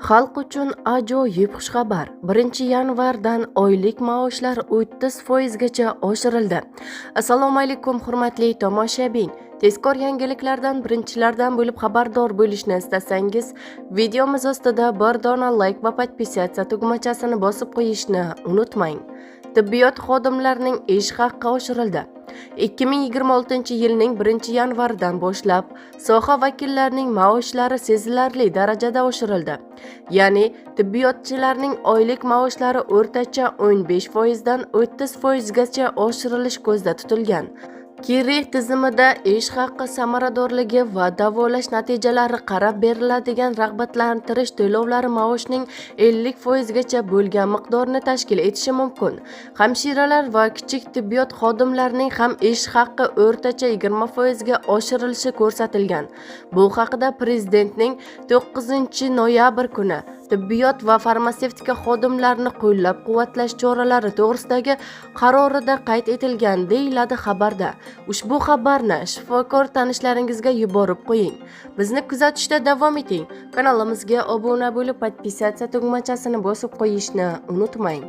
Xalq uchun ajoyib xushxabar. 1 yanvardan oylik maoshlar 30% gacha oshirildi. Assalomu alaykum hurmatli tomoshabin. Tezkor yangiliklardan birinchilardan bo'lib xabardor bo'lishni istasangiz, videomiz ostida bir dona like va podpisatsiya tugmachasini bosib qo'yishni unutmang. Tibbiyot xodimlarining ish haqqi oshirildi. 2026-yilning 1-yanvaridan boshlab soha vakillarining maoshlari sezilarli darajada oshirildi. Ya'ni tibbiyotchilarning oylik maoshlari o'rtacha 15% dan 30% gacha oshirilish ko'zda tutilgan. Kirih tizimida ish haqqi samaradorligi va davolash natijalari qarab beriladigan rag'batlantirish to'lovlari maoshning 50% gacha bo'lgan miqdorni tashkil etishi mumkin. Hamshiralar va kichik tibbiyot xodimlarining ham ish haqqi o'rtacha 20% ga oshirilishi ko'rsatilgan. Bu haqida Prezidentning 9-noyabr kuni tibbiyot va farmatsevtika xodimlarini qo'llab-quvvatlash choralari to'g'risidagi qarorida qayd etilgan, deyiladi xabarda. Ushbu xabarni shifokor tanishlaringizga yuborib qo'ying. Bizni kuzatishda davom eting. Kanalimizga obuna bo'lib, podpisatsiya tugmachasini bosib qo'yishni unutmang.